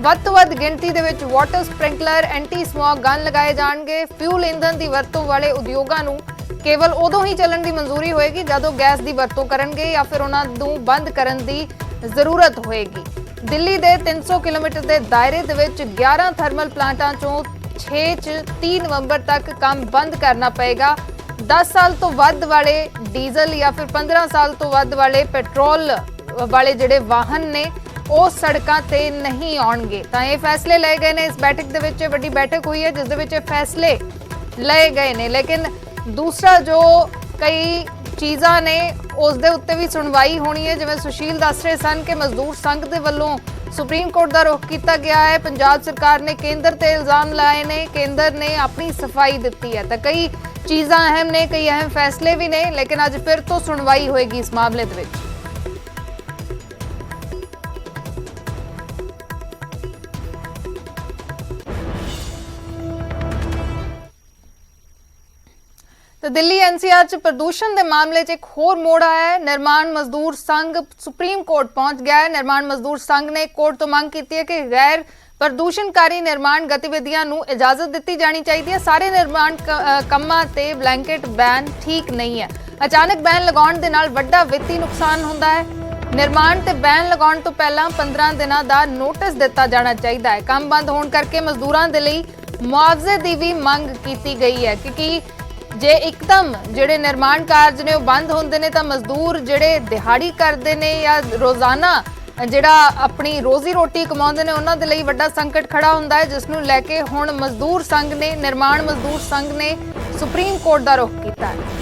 ਵੱਧ ਤੋਂ ਵੱਧ ਗਿਣਤੀ ਦੇ ਵਿੱਚ water sprinkler, anti smog gun ਲਗਾਏ ਜਾਣਗੇ। ਫਿਊਲ ਇੰਧਨ ਦੀ ਵਰਤੋਂ ਵਾਲੇ ਉਦਯੋਗਾਂ ਨੂੰ ਕੇਵਲ ਉਦੋਂ ਹੀ ਚੱਲਣ ਦੀ ਮਨਜ਼ੂਰੀ ਹੋਏਗੀ ਜਦੋਂ ਗੈਸ ਦੀ ਵਰਤੋਂ ਕਰਨਗੇ ਜਾਂ ਫਿਰ ਉਹਨਾਂ ਨੂੰ ਬੰਦ ਕਰਨ ਦੀ ਜ਼ਰੂਰਤ ਹੋਏਗੀ। ਦਿੱਲੀ ਦੇ 300 ਕਿਲੋਮੀਟਰ ਦੇ ਦਾਇਰੇ ਦੇ ਵਿੱਚ 11 ਥਰਮਲ ਪਲਾਂਟਾਂ ਚੋਂ 6 ਚ 30 ਨਵੰਬਰ ਤੱਕ ਕੰਮ ਬੰਦ ਕਰਨਾ ਪਏਗਾ। 10 ਸਾਲ ਤੋਂ ਵੱਧ ਵਾਲੇ ਡੀਜ਼ਲ ਜਾਂ ਫਿਰ 15 ਸਾਲ ਤੋਂ ਵੱਧ ਵਾਲੇ ਪੈਟਰੋਲ ਵਾਲੇ ਜਿਹੜੇ ਵਾਹਨ ਨੇ ਉਹ ਸੜਕਾਂ ਤੇ ਨਹੀਂ ਆਉਣਗੇ। ਤਾਂ ਇਹ ਫੈਸਲੇ ਲਏ ਗਏ ਨੇ। ਇਸ ਬੈਠਕ ਦੇ ਵਿੱਚ ਵੱਡੀ ਬੈਠਕ ਹੋਈ ਹੈ ਜਿਸ ਦੇ ਵਿੱਚ ਫੈਸਲੇ ਲਏ ਗਏ ਨੇ। ਲੇਕਿਨ ਦੂਸਰਾ ਜੋ ਕਈ ਚੀਜ਼ਾਂ ਨੇ ਉਸ ਦੇ ਉੱਤੇ ਵੀ ਸੁਣਵਾਈ ਹੋਣੀ ਹੈ। ਜਿਵੇਂ ਸੁਸ਼ੀਲ ਦੱਸ ਰਹੇ ਸਨ ਕਿ ਮਜ਼ਦੂਰ ਸੰਘ ਦੇ ਵੱਲੋਂ ਸੁਪਰੀਮ ਕੋਰਟ ਦਾ ਰੁਖ ਕੀਤਾ ਗਿਆ ਹੈ। ਪੰਜਾਬ ਸਰਕਾਰ ਨੇ ਕੇਂਦਰ ਤੇ ਇਲਜ਼ਾਮ ਲਾਏ ਨੇ, ਕੇਂਦਰ ਨੇ ਆਪਣੀ ਸਫਾਈ ਦਿੱਤੀ ਹੈ। ਤਾਂ ਕਈ ਚੀਜ਼ਾਂ ਅਹਿਮ ਨੇ, ਕਈ ਅਹਿਮ ਫੈਸਲੇ ਵੀ ਨੇ, ਲੇਕਿਨ ਅੱਜ ਫਿਰ ਤੋਂ ਸੁਣਵਾਈ ਹੋਏਗੀ ਇਸ ਮਾਮਲੇ ਦੇ ਵਿੱਚ। तो दिल्ली एनसीआर च प्रदूषण के मामले च एक होर मोड़ आया है। निर्माण मजदूर संघ सुप्रीम कोर्ट पहुंच गया है। निर्माण मजदूर संघ ने कोर्ट तो मांग की है कि गैर प्रदूषणकारी निर्माण गतिविधियां नूं इजाजत दी जानी चाहिए। सारे निर्माण कंमां ते ब्लैंकेट बैन ठीक नहीं है। अचानक बैन लगाउण दे नाल वड्डा वित्ती नुकसान हुंदा है। निर्माण ते बैन लगाउण तो पहलां 15 दिनां दा नोटिस दिता जाना चाहिए है। काम बंद होण करके मजदूरां दे लई मुआवजे दी भी मंग कीती गई है, क्योंकि जे एकदम ਜਿਹੜੇ निर्माण कार्य ने बंद होंदे ने तां मजदूर ਜਿਹੜੇ ਦਿਹਾੜੀ ਕਰਦੇ ਨੇ ਜਾਂ ਰੋਜ਼ਾਨਾ ਜਿਹੜਾ ਆਪਣੀ ਰੋਜ਼ੀ ਰੋਟੀ ਕਮਾਉਂਦੇ ਨੇ ਉਹਨਾਂ ਦੇ ਲਈ ਵੱਡਾ ਸੰਕਟ ਖੜਾ ਹੁੰਦਾ ਹੈ, ਜਿਸ ਨੂੰ ਲੈ ਕੇ ਹੁਣ ਮਜ਼ਦੂਰ ਸੰਘ ਨੇ, ਨਿਰਮਾਣ ਮਜ਼ਦੂਰ ਸੰਘ ਨੇ ਸੁਪਰੀਮ ਕੋਰਟ ਦਾ ਰੁਖ ਕੀਤਾ ਹੈ।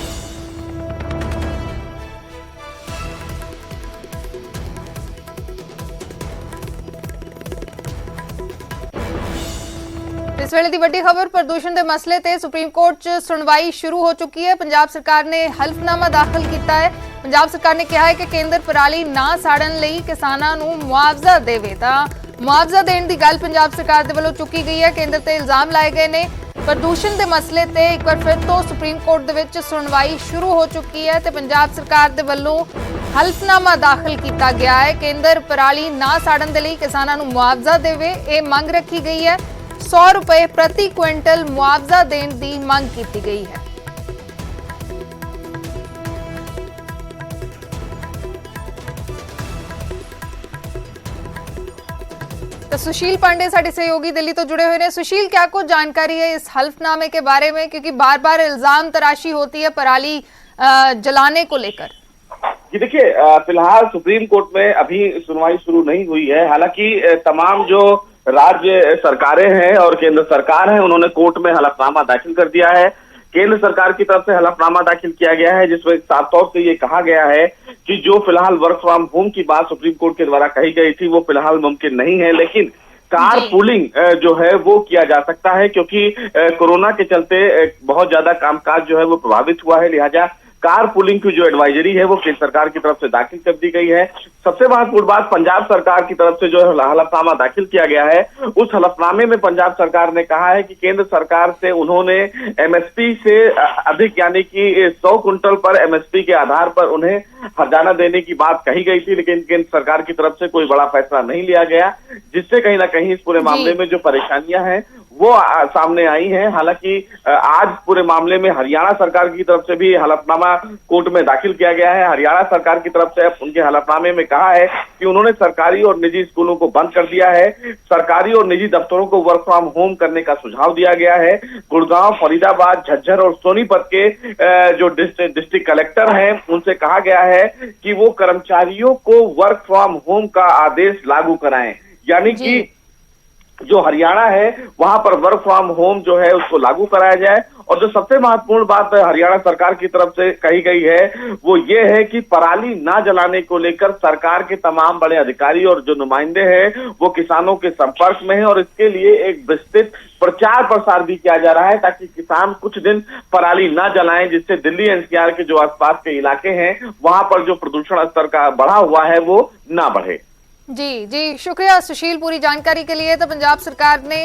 इस वेले की वड्डी खबर प्रदूषण के मसले ते सुप्रीम कोर्ट च सुनवाई शुरू हो चुकी है। पंजाब सरकार ने हल्फनामा दाखिल किया है। पंजाब सरकार ने कहा है कि केंद्र पराली ना साड़न लई किसानां नूं मुआवजा देवे। तां मुआवजा देण दी गल पंजाब सरकार दे वल्लों चुकी गई है। केंद्र ते इल्जाम लाए गए ने। प्रदूषण के मसले ते एक बार फिर तो सुप्रीम कोर्ट दे विच सुनवाई शुरू हो चुकी है ते पंजाब सरकार दे वल्लों हल्फनामा दाखिल किया गया है। केंद्र पराली ना साड़न दे लई किसानां नूं मुआवजा देवे, ये मंग रखी गई है। 100 रुपए प्रति क्विंटल मुआवजा देने की मांग की गई है। तो सुशील पांडे साडे सहयोगी दिल्ली तो जुड़े हुए हैं। सुशील, क्या कुछ जानकारी है इस हल्फनामे के बारे में, क्योंकि बार बार इल्जाम तराशी होती है पराली जलाने को लेकर?
जी देखिए, फिलहाल सुप्रीम कोर्ट में अभी सुनवाई शुरू नहीं हुई है। हालांकि तमाम जो राज्य सरकारें हैं और केंद्र सरकार है उन्होंने कोर्ट में हलफनामा दाखिल कर दिया है। केंद्र सरकार की तरफ से हलफनामा दाखिल किया गया है जिसमें साफ तौर से ये कहा गया है कि जो फिलहाल वर्क फ्रॉम होम की बात सुप्रीम कोर्ट के द्वारा कही गई थी वो फिलहाल मुमकिन नहीं है, लेकिन कार पूलिंग जो है वो किया जा सकता है, क्योंकि कोरोना के चलते बहुत ज्यादा कामकाज जो है वो प्रभावित हुआ है। लिहाजा कार पूलिंग की जो एडवाइजरी है वो केंद्र सरकार की तरफ से दाखिल कर दी गई है। सबसे महत्वपूर्ण बात, पंजाब सरकार की तरफ से जो हलफनामा दाखिल किया गया है, उस हलफनामे में पंजाब सरकार ने कहा है कि केंद्र सरकार से उन्होंने एमएसपी से अधिक यानी कि 100 क्विंटल पर एमएसपी के आधार पर उन्हें हर्जाना देने की बात कही गई थी, लेकिन केंद्र सरकार की तरफ से कोई बड़ा फैसला नहीं लिया गया, जिससे कहीं ना कहीं इस पूरे मामले में जो परेशानियां हैं वो सामने आई हैं। हालांकि आज पूरे मामले में हरियाणा सरकार की तरफ से भी हलफनामा कोर्ट में दाखिल किया गया है। हरियाणा सरकार की तरफ से उनके हलफनामे में कहा है कि उन्होंने सरकारी और निजी स्कूलों को बंद कर दिया है, सरकारी और निजी दफ्तरों को वर्क फ्रॉम होम करने का सुझाव दिया गया है। गुड़गांव, फरीदाबाद, झज्जर और सोनीपत के जो डिस्ट्रिक्ट कलेक्टर हैं उनसे कहा गया है कि वो कर्मचारियों को वर्क फ्रॉम होम का आदेश लागू कराएं, यानी कि जो हरियाणा है वहां पर वर्क फ्रॉम होम जो है उसको लागू कराया जाए। और जो सबसे महत्वपूर्ण बात हरियाणा सरकार की तरफ से कही गई है वो ये है कि पराली ना जलाने को लेकर सरकार के तमाम बड़े अधिकारी और जो नुमाइंदे हैं वो किसानों के संपर्क में है और इसके लिए एक विस्तृत प्रचार प्रसार भी किया जा रहा है ताकि किसान कुछ दिन पराली ना जलाएं, जिससे दिल्ली एनसीआर के जो आसपास के इलाके हैं वहां पर जो प्रदूषण स्तर का बढ़ा हुआ है वो ना बढ़े।
जी शुक्रिया सुशील पूरी जानकारी के लिए। तो पंजाब सरकार ने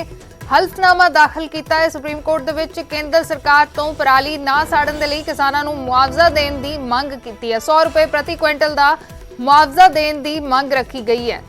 हल्फनामा दाखिल किया है सुप्रीम कोर्ट ਦੇ ਵਿੱਚ केंद्र सरकार तो पराली ना साड़न ਦੇ ਲਈ किसानां ਨੂੰ मुआवजा देने की मंग की है। 100 रुपए प्रति क्विंटल का मुआवजा देने की मंग रखी गई है।